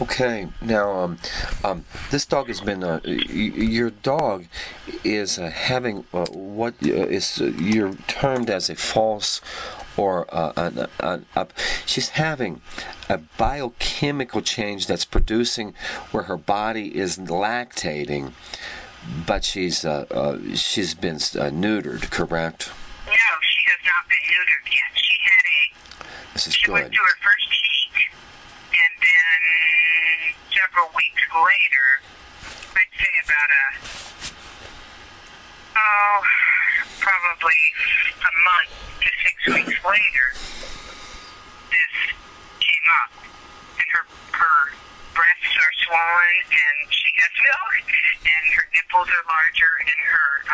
Okay, now this dog has been. Your dog is having what is you're termed as a false or she's having a biochemical change that's producing where her body is lactating, but she's been neutered, correct? No, she has not been neutered yet. This is She went good. through her first heat, and then several weeks later, I'd say about probably a month to 6 weeks later, this came up, and her breasts are swollen, and she has milk, and her nipples are larger, and her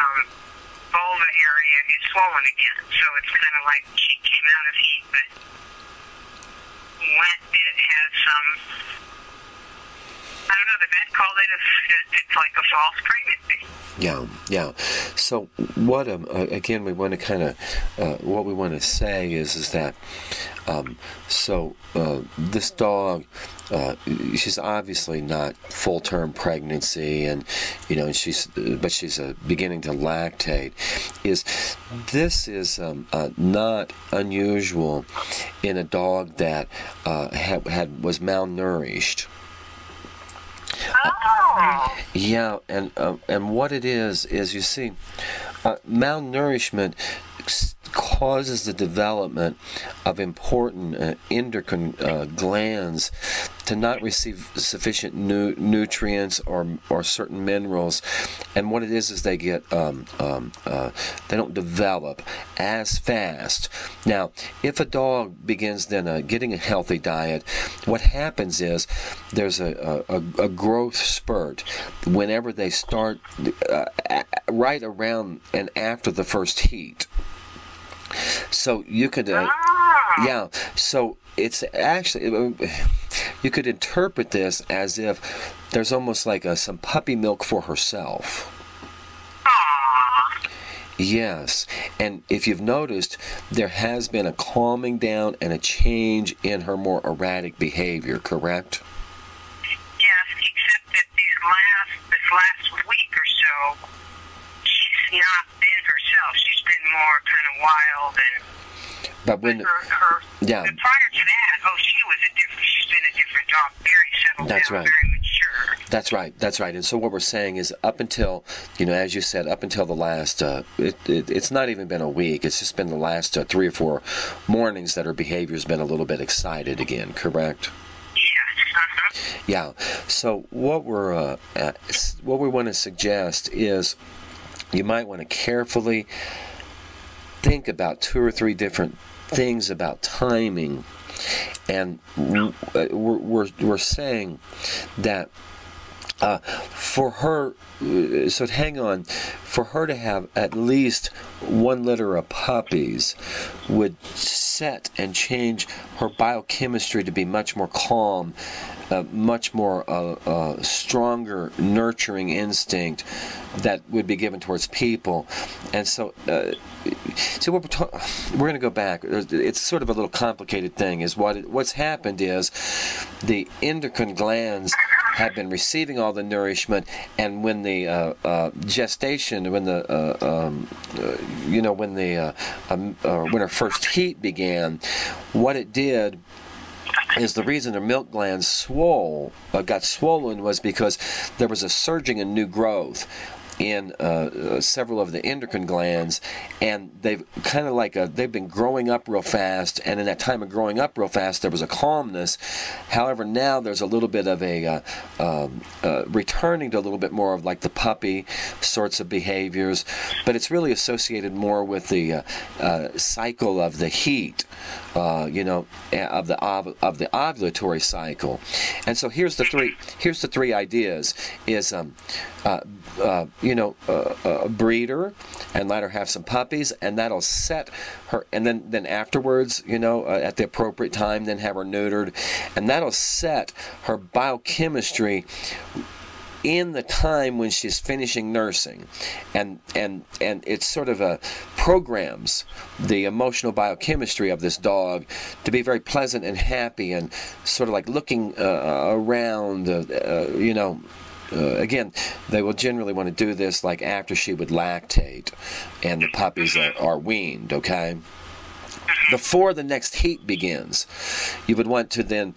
vulva area is swollen again. So it's kind of like she came out of heat, but when it has some, I don't know, the vet called it, it's like a false pregnancy. Yeah, yeah. So what again we want to kind of what we want to say is that this dog she's obviously not full-term pregnancy, and she's beginning to lactate. This is not unusual in a dog that was malnourished. Yeah, and what it is you see, malnourishment causes the development of important endocrine glands to not receive sufficient nutrients or certain minerals, and what it is they get they don't develop as fast. Now, if a dog begins then getting a healthy diet, what happens is there's a growth spurt whenever they start right around and after the first heat. So you could, yeah. So it's actually, you could interpret this as if there's almost like some puppy milk for herself. Yes, and if you've noticed, there has been a calming down and a change in her more erratic behavior, correct? Yes, except that this last week or so, she's not been herself. She's been more kind of wild and. But when yeah. But prior to that, she's been a different dog, very settled That's down, right. very mature. That's right. And so what we're saying is up until, as you said, up until the last, it's not even been a week. It's just been the last 3 or 4 mornings that her behavior's been a little bit excited again, correct? Yes. Yeah. So what we want to suggest is you might want to carefully think about 2 or 3 different things about timing, and we're saying that for her, so hang on, for her to have at least 1 litter of puppies would set and change her biochemistry to be much more calm, much more stronger nurturing instinct that would be given towards people. And so we're going to go back. It's sort of a little complicated thing. Is what's happened is the endocrine glands have been receiving all the nourishment, and when the gestation, when her first heat began, what it did is the reason her milk glands got swollen was because there was a surging in new growth in several of the endocrine glands, and they've kind of they've been growing up real fast, and in that time of growing up real fast there was a calmness. However, now there's a little bit of a returning to a little bit more of like the puppy sorts of behaviors, but it's really associated more with the cycle of the heat, of the ovulatory cycle. And so here's the three ideas is a breeder, and let her have some puppies, and that'll set her, and then afterwards, at the appropriate time, then have her neutered, and that'll set her biochemistry in the time when she's finishing nursing, and it sort of programs the emotional biochemistry of this dog to be very pleasant and happy, and sort of like looking around, again, they will generally want to do this like after she would lactate and the puppies are weaned, okay? Before the next heat begins, you would want to then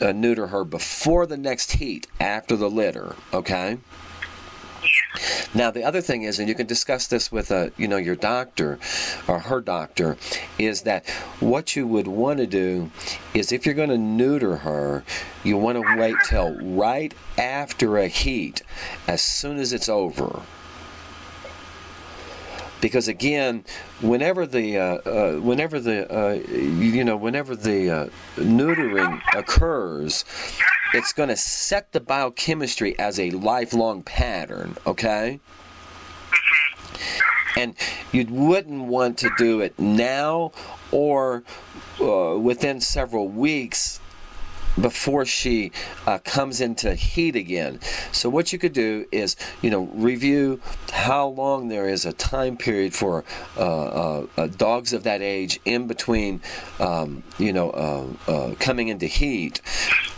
neuter her before the next heat after the litter, okay? Now, the other thing is, and you can discuss this with your doctor or her doctor, is that what you would want to do is, if you're going to neuter her, you want to wait till right after a heat, as soon as it's over. Because again, whenever the neutering occurs, it's going to set the biochemistry as a lifelong pattern, okay? And you wouldn't want to do it now or within several weeks before she comes into heat again. So what you could do is, review how long there is a time period for dogs of that age in between, coming into heat,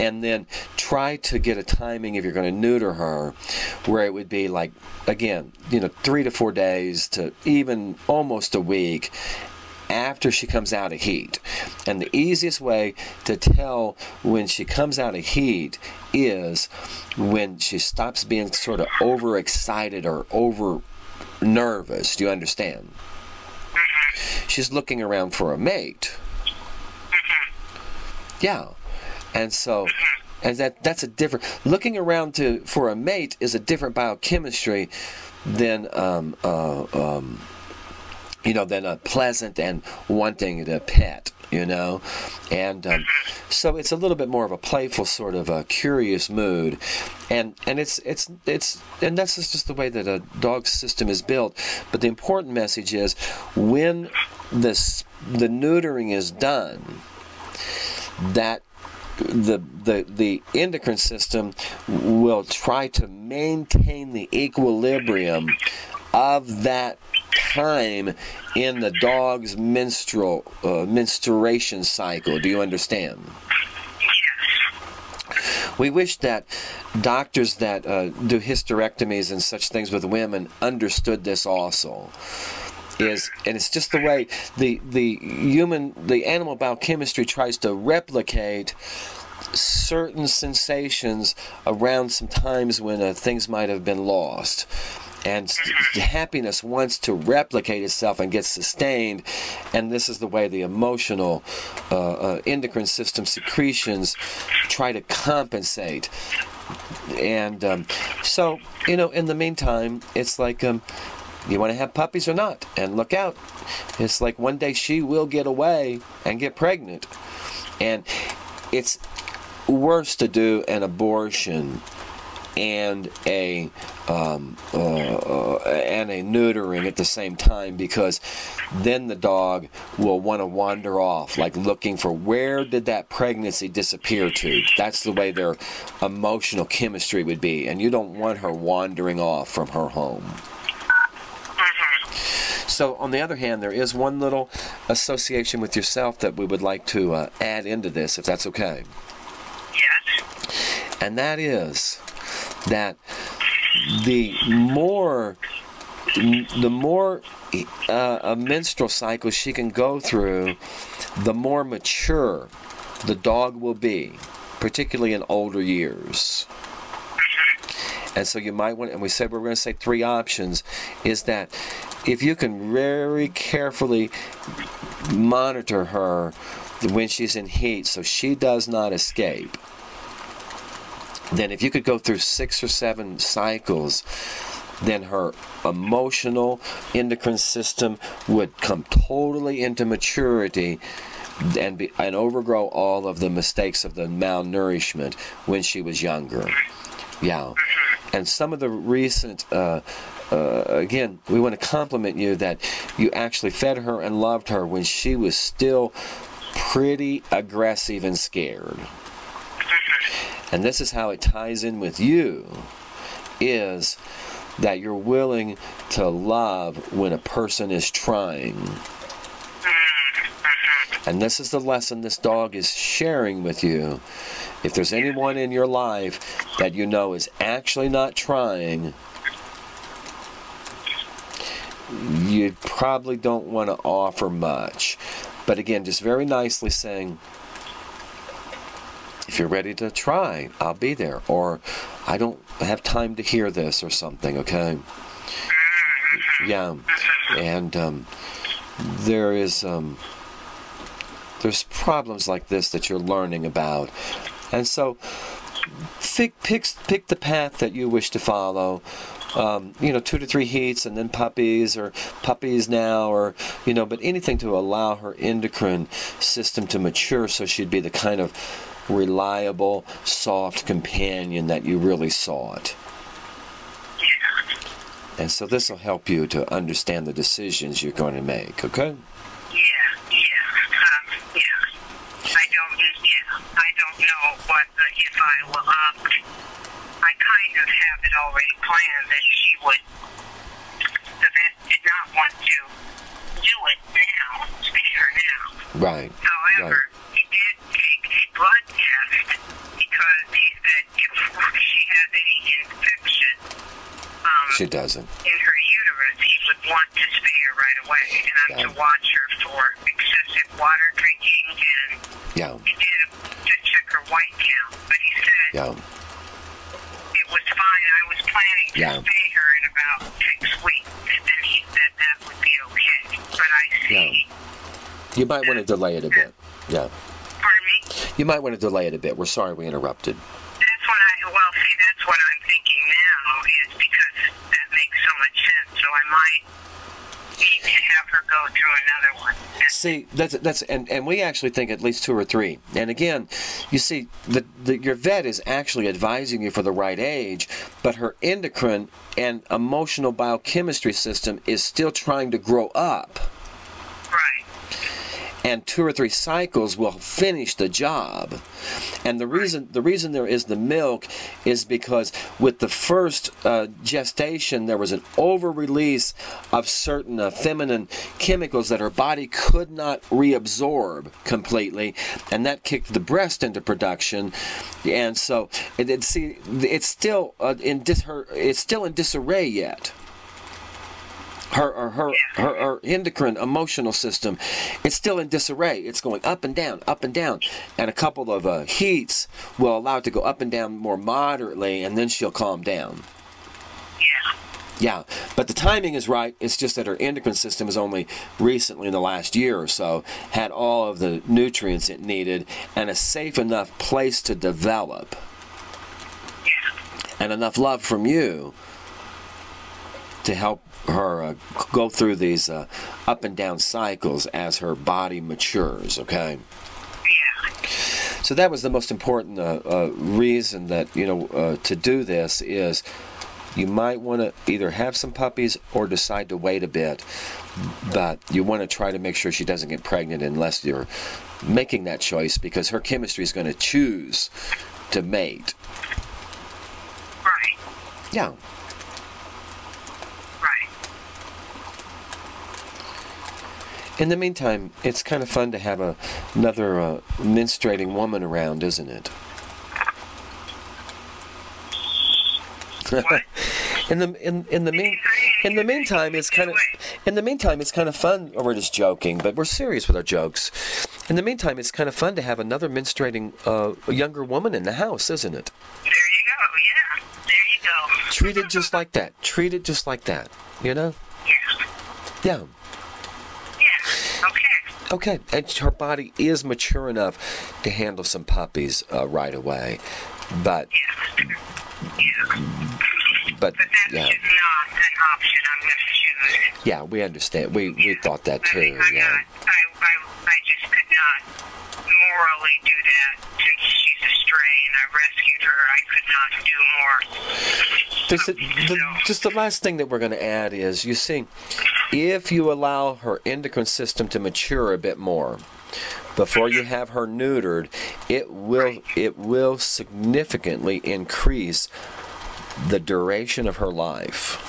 and then try to get a timing, if you're going to neuter her, where it would be like, again, 3 to 4 days to even almost a week after she comes out of heat. And the easiest way to tell when she comes out of heat is when she stops being sort of overexcited or over nervous. Do you understand? She's looking around for a mate. Yeah. And so, and that's a different, looking around for a mate is a different biochemistry than than a pleasant and wanting to pet, and so it's a little bit more of a playful sort of a curious mood, and that's just the way that a dog's system is built. But the important message is, when the neutering is done, that the endocrine system will try to maintain the equilibrium of that time in the dog's menstruation cycle. Do you understand? We wish that doctors that do hysterectomies and such things with women understood this also. And it's just the way the animal biochemistry tries to replicate certain sensations around some times when things might have been lost. And happiness wants to replicate itself and get sustained, and this is the way the emotional endocrine system secretions try to compensate. And so, in the meantime, it's like, you want to have puppies or not? And look out. It's like one day she will get away and get pregnant. And it's worse to do an abortion and a neutering at the same time, because then the dog will want to wander off, like looking for, where did that pregnancy disappear to? That's the way their emotional chemistry would be, and you don't want her wandering off from her home. So, on the other hand, there is one little association with yourself that we would like to add into this, if that's okay. Yes. And that is that the more a menstrual cycle she can go through, the more mature the dog will be, particularly in older years. And so you might want, and we said we're going to say 3 options, is that if you can very carefully monitor her when she's in heat so she does not escape, then if you could go through 6 or 7 cycles, then her emotional endocrine system would come totally into maturity and overgrow all of the mistakes of the malnourishment when she was younger. Yeah. And some of the recent, again, we want to compliment you that you actually fed her and loved her when she was still pretty aggressive and scared. And this is how it ties in with you, is that you're willing to love when a person is trying. And this is the lesson this dog is sharing with you. If there's anyone in your life that you know is actually not trying, you probably don't want to offer much. But again, just very nicely saying, if you're ready to try, I'll be there. Or, I don't have time to hear this, or something, okay? Yeah. And there's problems like this that you're learning about. And so, pick the path that you wish to follow. 2 to 3 heats, and then puppies, or puppies now, or, but anything to allow her endocrine system to mature so she'd be the kind of reliable, soft companion that you really sought. And so this will help you to understand the decisions you're going to make, okay? I don't know what if I will opt. I kind of have it already planned that she would. The vet did not want to do it now, spay her now. Right. However, he did take a blood test because he said if she has any infection, she doesn't. In her uterus, he would want to spay her right away, and I'm to watch her for excessive water drinking, and he did to check her white count, but he said it was fine. I was planning to spay her in about 6 weeks, and he said that would be okay. But I see. You might want to delay it a bit. Yeah. Pardon me? You might want to delay it a bit. We're sorry we interrupted. That's what I'm thinking now, is because that makes so much sense. So I might need to have her go through another one. See, that's and we actually think at least 2 or 3. And again, you see, your vet is actually advising you for the right age, but her endocrine and emotional biochemistry system is still trying to grow up. Right. And 2 or 3 cycles will finish the job. And the reason there is the milk is because with the first gestation, there was an over-release of certain feminine chemicals that her body could not reabsorb completely, and that kicked the breast into production. And so, it's still in disarray yet. Her endocrine emotional system, it's still in disarray. It's going up and down, and a couple of heats will allow it to go up and down more moderately, and then she'll calm down. Yeah, but the timing is right. It's just that her endocrine system has only recently, in the last year or so, had all of the nutrients it needed and a safe enough place to develop, and enough love from you to help her go through these up and down cycles as her body matures, okay? So that was the most important reason that, to do this is you might want to either have some puppies or decide to wait a bit, but you want to try to make sure she doesn't get pregnant unless you're making that choice, because her chemistry is going to choose to mate. Right. Yeah. In the meantime, it's kind of fun to have another menstruating woman around, isn't it? In the meantime, it's kind of fun. Or we're just joking, but we're serious with our jokes. In the meantime, it's kind of fun to have another menstruating younger woman in the house, isn't it? There you go. Yeah. There you go. Treat it just like that. Treat it just like that. You know? Yeah. Okay, and her body is mature enough to handle some puppies right away, but that's just not an option I'm going to choose. Yeah, we understand. We thought that too. I just could not morally do that since she's a stray and I rescued her. I could not do more. Just the last thing that we're going to add is, you see, if you allow her endocrine system to mature a bit more before you have her neutered, it will significantly increase the duration of her life.